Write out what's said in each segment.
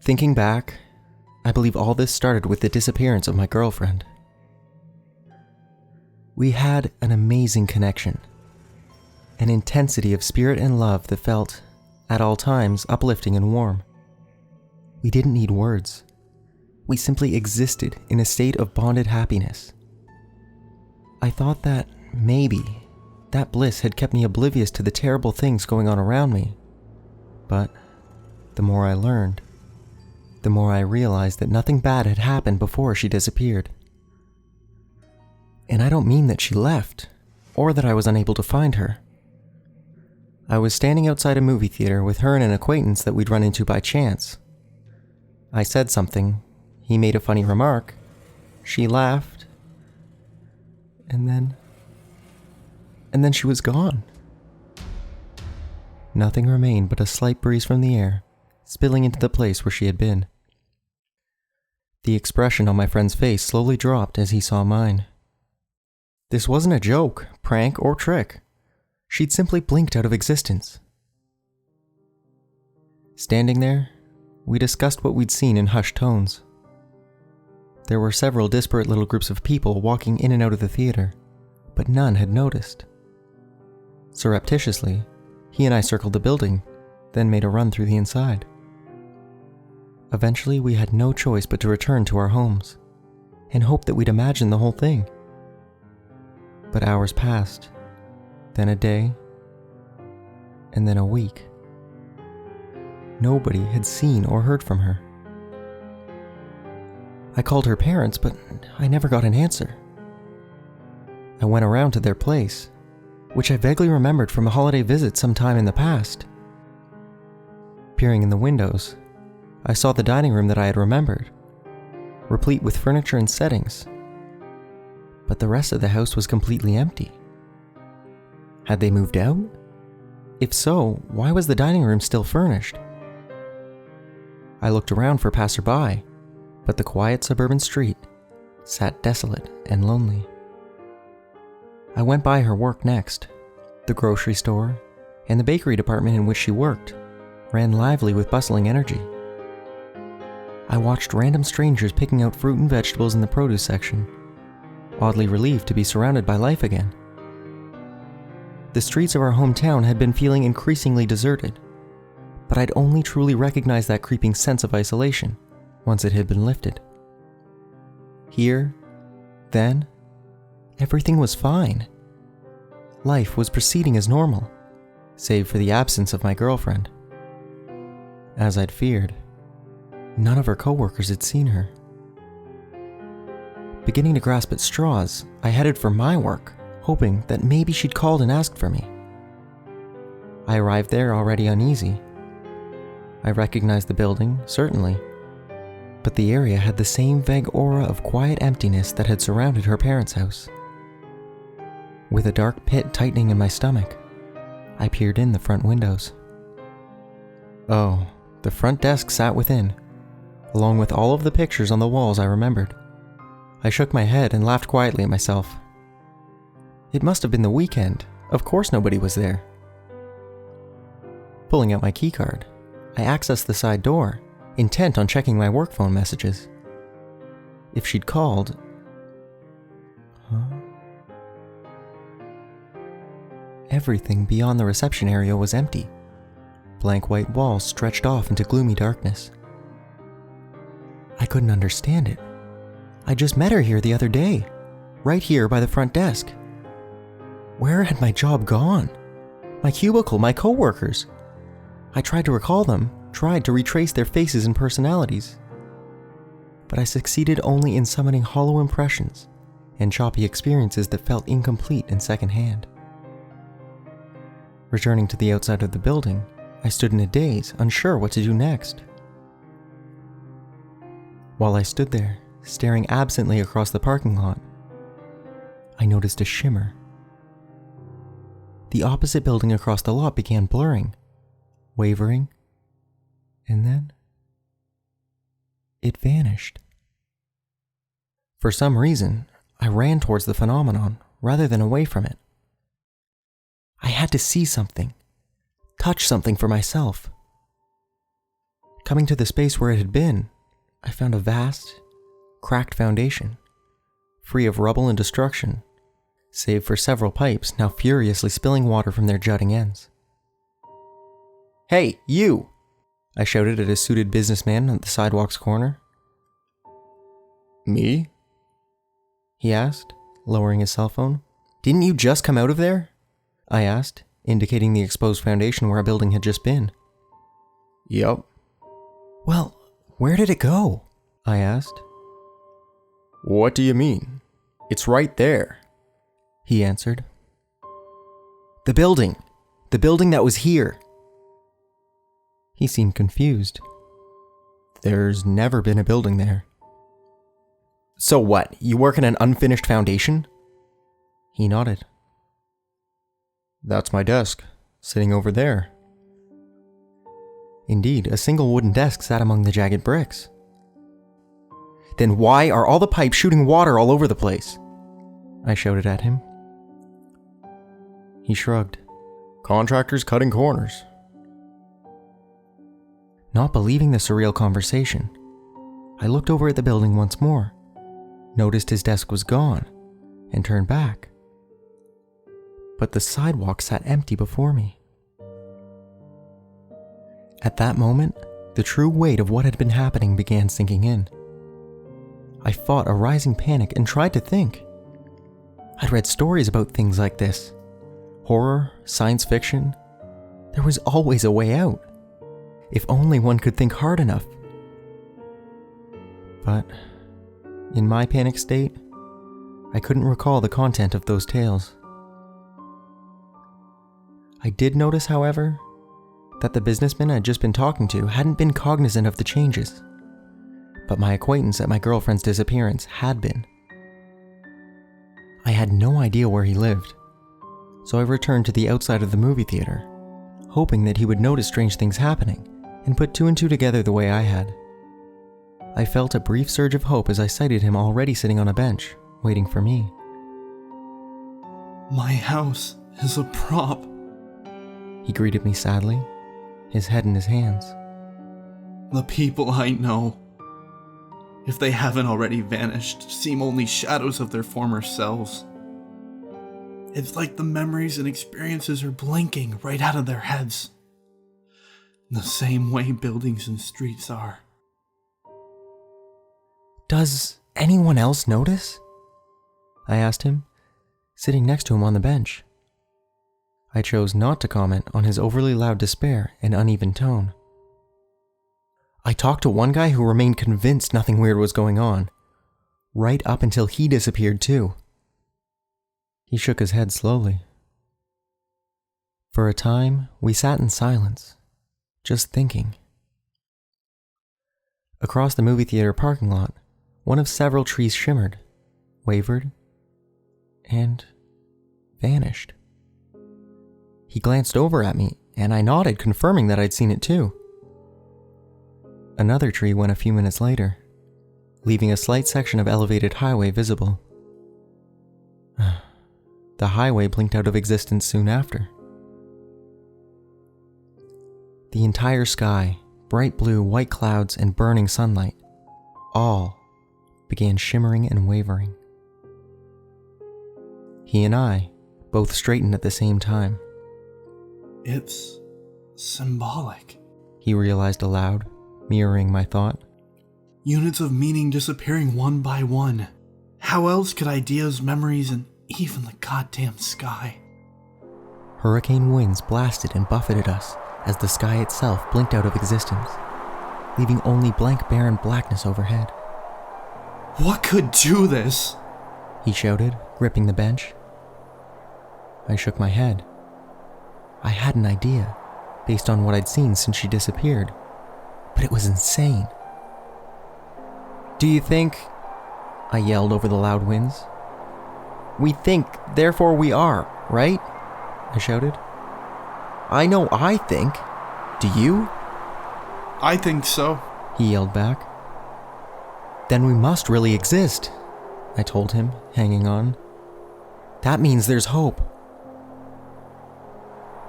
Thinking back, I believe all this started with the disappearance of my girlfriend. We had an amazing connection, an intensity of spirit and love that felt, at all times, uplifting and warm. We didn't need words. We simply existed in a state of bonded happiness. I thought that, maybe, that bliss had kept me oblivious to the terrible things going on around me. But the more I learned, the more I realized that nothing bad had happened before she disappeared. And I don't mean that she left, or that I was unable to find her. I was standing outside a movie theater with her and an acquaintance that we'd run into by chance. I said something, he made a funny remark, she laughed, and then she was gone. Nothing remained but a slight breeze from the air, spilling into the place where she had been. The expression on my friend's face slowly dropped as he saw mine. This wasn't a joke, prank, or trick. She'd simply blinked out of existence. Standing there, we discussed what we'd seen in hushed tones. There were several disparate little groups of people walking in and out of the theater, but none had noticed. Surreptitiously, he and I circled the building, then made a run through the inside. Eventually, we had no choice but to return to our homes, and hope that we'd imagined the whole thing. But hours passed, then a day, and then a week. Nobody had seen or heard from her. I called her parents, but I never got an answer. I went around to their place, which I vaguely remembered from a holiday visit sometime in the past. Peering in the windows, I saw the dining room that I had remembered, replete with furniture and settings. But the rest of the house was completely empty. Had they moved out? If so, why was the dining room still furnished? I looked around for passerby, but the quiet suburban street sat desolate and lonely. I went by her work next. The grocery store and the bakery department in which she worked ran lively with bustling energy. I watched random strangers picking out fruit and vegetables in the produce section, oddly relieved to be surrounded by life again. The streets of our hometown had been feeling increasingly deserted, but I'd only truly recognized that creeping sense of isolation once it had been lifted. Here, then, everything was fine. Life was proceeding as normal, save for the absence of my girlfriend. As I'd feared, none of her coworkers had seen her. Beginning to grasp at straws, I headed for my work, hoping that maybe she'd called and asked for me. I arrived there already uneasy. I recognized the building, certainly, but the area had the same vague aura of quiet emptiness that had surrounded her parents' house. With a dark pit tightening in my stomach, I peered in the front windows. Oh, the front desk sat within, along with all of the pictures on the walls I remembered. I shook my head and laughed quietly at myself. It must have been the weekend. Of course nobody was there. Pulling out my keycard, I accessed the side door, intent on checking my work phone messages. If she'd called... Everything beyond the reception area was empty. Blank white walls stretched off into gloomy darkness. I couldn't understand it. I just met her here the other day, right here by the front desk. Where had my job gone? My cubicle, my coworkers? I tried to recall them, tried to retrace their faces and personalities. But I succeeded only in summoning hollow impressions and choppy experiences that felt incomplete and secondhand. Returning to the outside of the building, I stood in a daze, unsure what to do next. While I stood there, staring absently across the parking lot, I noticed a shimmer. The opposite building across the lot began blurring, wavering, and then it vanished. For some reason, I ran towards the phenomenon rather than away from it. I had to see something, touch something for myself. Coming to the space where it had been, I found a vast, cracked foundation, free of rubble and destruction, save for several pipes now furiously spilling water from their jutting ends. "Hey, you!" I shouted at a suited businessman at the sidewalk's corner. "Me?" he asked, lowering his cell phone. "Didn't you just come out of there?" I asked, indicating the exposed foundation where a building had just been. "Yup." "Well, where did it go?" I asked. "What do you mean? It's right there," he answered. The building that was here." He seemed confused. "There's never been a building there." "So what, you work in an unfinished foundation?" He nodded. "That's my desk, sitting over there." Indeed, a single wooden desk sat among the jagged bricks. "Then why are all the pipes shooting water all over the place?" I shouted at him. He shrugged. "Contractors cutting corners." Not believing the surreal conversation, I looked over at the building once more, noticed his desk was gone, and turned back. But the sidewalk sat empty before me. At that moment, the true weight of what had been happening began sinking in. I fought a rising panic and tried to think. I'd read stories about things like this. Horror, science fiction. There was always a way out. If only one could think hard enough. But, in my panic state, I couldn't recall the content of those tales. I did notice, however, that the businessman I'd just been talking to hadn't been cognizant of the changes, but my acquaintance at my girlfriend's disappearance had been. I had no idea where he lived, so I returned to the outside of the movie theater, hoping that he would notice strange things happening and put two and two together the way I had. I felt a brief surge of hope as I sighted him already sitting on a bench, waiting for me. "My house is a prop," he greeted me sadly, his head in his hands. "The people I know, if they haven't already vanished, seem only shadows of their former selves. It's like the memories and experiences are blinking right out of their heads. The same way buildings and streets are." "Does anyone else notice?" I asked him, sitting next to him on the bench. I chose not to comment on his overly loud despair and uneven tone. I talked to one guy who remained convinced nothing weird was going on, right up until he disappeared too. He shook his head slowly. For a time, we sat in silence, just thinking. Across the movie theater parking lot, one of several trees shimmered, wavered, and vanished. He glanced over at me, and I nodded, confirming that I'd seen it too. Another tree went a few minutes later, leaving a slight section of elevated highway visible. The highway blinked out of existence soon after. The entire sky, bright blue, white clouds, and burning sunlight, all began shimmering and wavering. He and I both straightened at the same time. "It's symbolic," he realized aloud, mirroring my thought. "Units of meaning disappearing one by one. How else could ideas, memories, and even the goddamn sky?" Hurricane winds blasted and buffeted us as the sky itself blinked out of existence, leaving only blank barren blackness overhead. "What could do this?" he shouted, gripping the bench. I shook my head. I had an idea, based on what I'd seen since she disappeared, but it was insane. "Do you think," I yelled over the loud winds. "We think, therefore we are, right?" I shouted. "I know I think. Do you?" "I think so," he yelled back. "Then we must really exist," I told him, hanging on. "That means there's hope."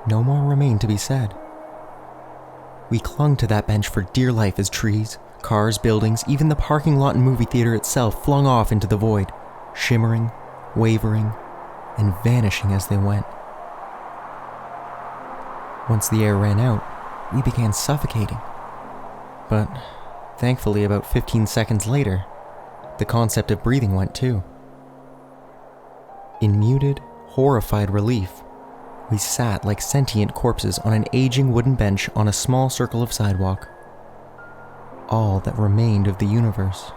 No more remained to be said. We clung to that bench for dear life as trees, cars, buildings, even the parking lot and movie theater itself flung off into the void, shimmering, wavering, and vanishing as they went. Once the air ran out, we began suffocating. But thankfully, about 15 seconds later, the concept of breathing went too. In muted, horrified relief, we sat like sentient corpses on an aging wooden bench on a small circle of sidewalk. All that remained of the universe.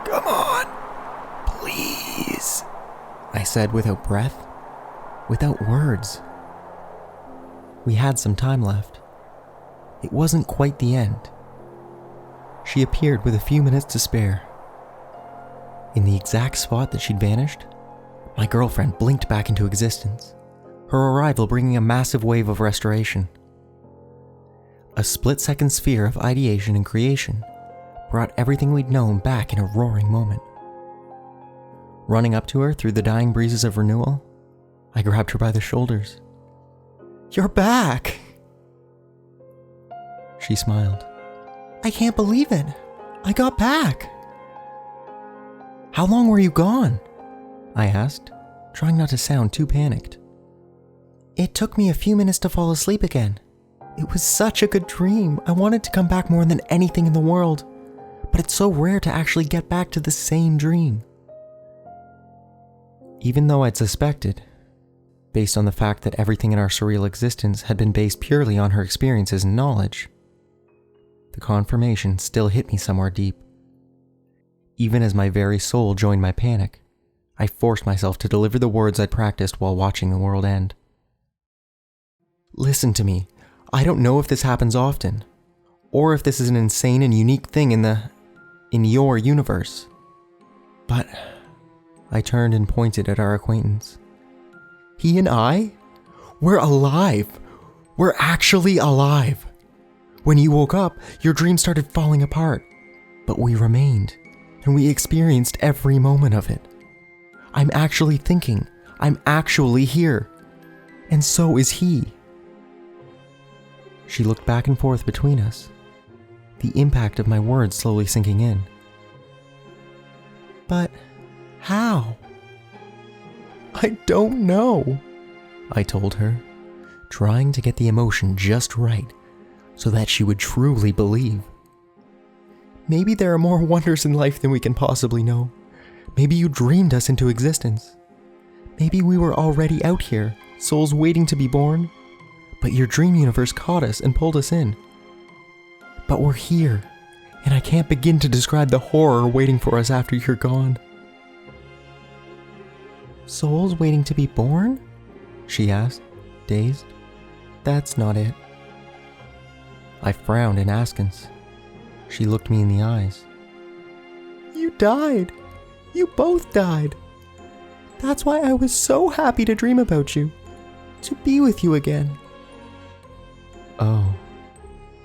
"Come on, please," I said without breath, without words. We had some time left. It wasn't quite the end. She appeared with a few minutes to spare. In the exact spot that she'd vanished, my girlfriend blinked back into existence, her arrival bringing a massive wave of restoration. A split-second sphere of ideation and creation brought everything we'd known back in a roaring moment. Running up to her through the dying breezes of renewal, I grabbed her by the shoulders. "You're back!" She smiled. "I can't believe it. I got back." "How long were you gone?" I asked, trying not to sound too panicked. "It took me a few minutes to fall asleep again. It was such a good dream. I wanted to come back more than anything in the world, but it's so rare to actually get back to the same dream." Even though I'd suspected, based on the fact that everything in our surreal existence had been based purely on her experiences and knowledge, the confirmation still hit me somewhere deep. Even as my very soul joined my panic, I forced myself to deliver the words I'd practiced while watching the world end. "Listen to me. I don't know if this happens often, or if this is an insane and unique thing in your universe. But," I turned and pointed at our acquaintance. "He and I? We're alive. We're actually alive. When you woke up, your dream started falling apart, but we remained, and we experienced every moment of it. I'm actually thinking. I'm actually here. And so is he." She looked back and forth between us, the impact of my words slowly sinking in. "But how?" "I don't know," I told her, trying to get the emotion just right so that she would truly believe. "Maybe there are more wonders in life than we can possibly know. Maybe you dreamed us into existence. Maybe we were already out here, souls waiting to be born, but your dream universe caught us and pulled us in. But we're here, and I can't begin to describe the horror waiting for us after you're gone." "Souls waiting to be born?" she asked, dazed. "That's not it." I frowned in askance. She looked me in the eyes. "You died. You both died. That's why I was so happy to dream about you, to be with you again." Oh,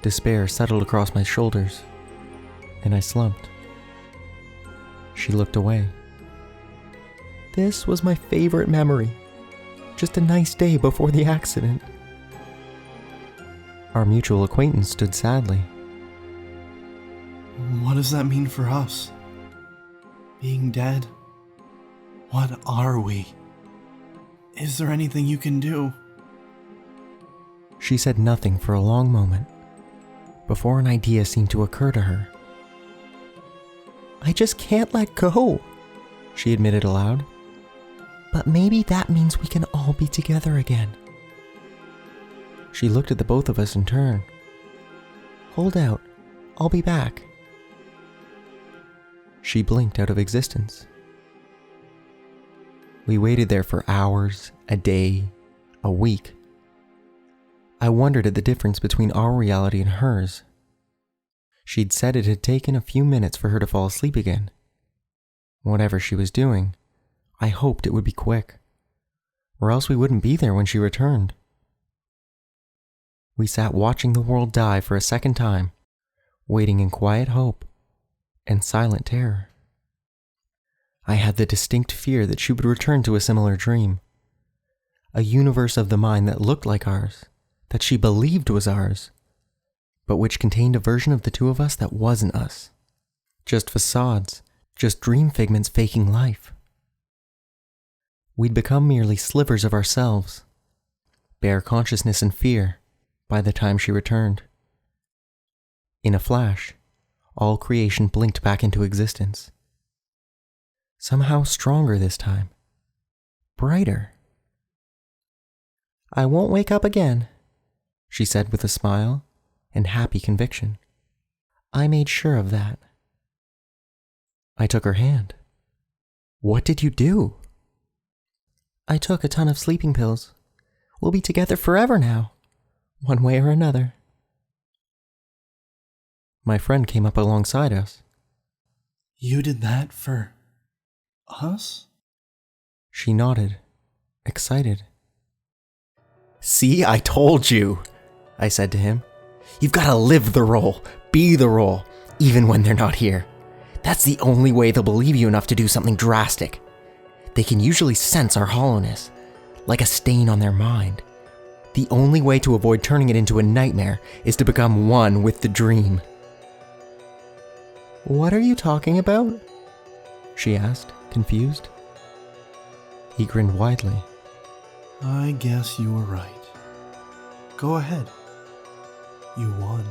despair settled across my shoulders, and I slumped. She looked away. "This was my favorite memory. Just a nice day before the accident." Our mutual acquaintance stood sadly. What does that mean for us? Being dead? What are we? Is there anything you can do? She said nothing for a long moment, before an idea seemed to occur to her. "I just can't let go," she admitted aloud. "But maybe that means we can all be together again." She looked at the both of us in turn. "Hold out. I'll be back." She blinked out of existence. We waited there for hours, a day, a week. I wondered at the difference between our reality and hers. She'd said it had taken a few minutes for her to fall asleep again. Whatever she was doing, I hoped it would be quick, or else we wouldn't be there when she returned. We sat watching the world die for a second time, waiting in quiet hope and silent terror. I had the distinct fear that she would return to a similar dream, a universe of the mind that looked like ours, that she believed was ours, but which contained a version of the two of us that wasn't us. Just facades, just dream figments faking life. We'd become merely slivers of ourselves, bare consciousness and fear, by the time she returned. In a flash, all creation blinked back into existence. Somehow stronger this time. Brighter. "I won't wake up again," she said with a smile and happy conviction. "I made sure of that." I took her hand. "What did you do?" "I took a ton of sleeping pills. We'll be together forever now, one way or another." My friend came up alongside us. "You did that for us?" She nodded, excited. "See, I told you," I said to him. "You've got to live the role, be the role, even when they're not here. That's the only way they'll believe you enough to do something drastic. They can usually sense our hollowness, like a stain on their mind. The only way to avoid turning it into a nightmare is to become one with the dream." "What are you talking about?" she asked, confused. He grinned widely. "I guess you were right. Go ahead. You won."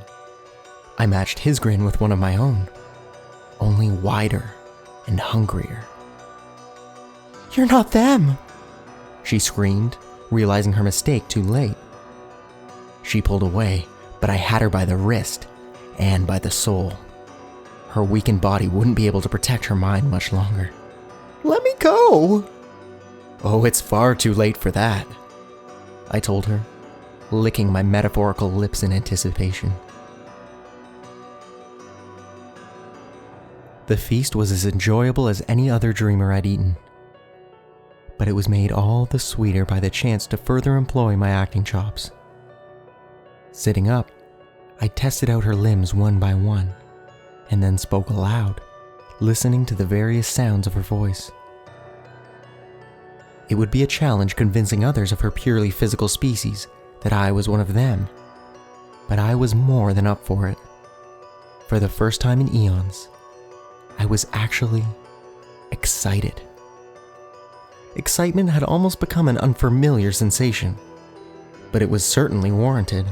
I matched his grin with one of my own, only wider and hungrier. "You're not them!" she screamed, realizing her mistake too late. She pulled away, but I had her by the wrist and by the soul. Her weakened body wouldn't be able to protect her mind much longer. "Let me go!" "Oh, it's far too late for that," I told her, licking my metaphorical lips in anticipation. The feast was as enjoyable as any other dreamer I'd eaten, but it was made all the sweeter by the chance to further employ my acting chops. Sitting up, I tested out her limbs one by one, and then spoke aloud, listening to the various sounds of her voice. It would be a challenge convincing others of her purely physical species that I was one of them, but I was more than up for it. For the first time in eons, I was actually excited. Excitement had almost become an unfamiliar sensation, but it was certainly warranted,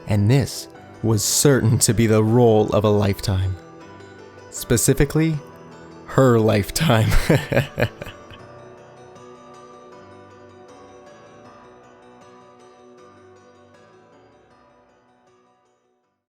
and this was certain to be the role of a lifetime. Specifically, her lifetime.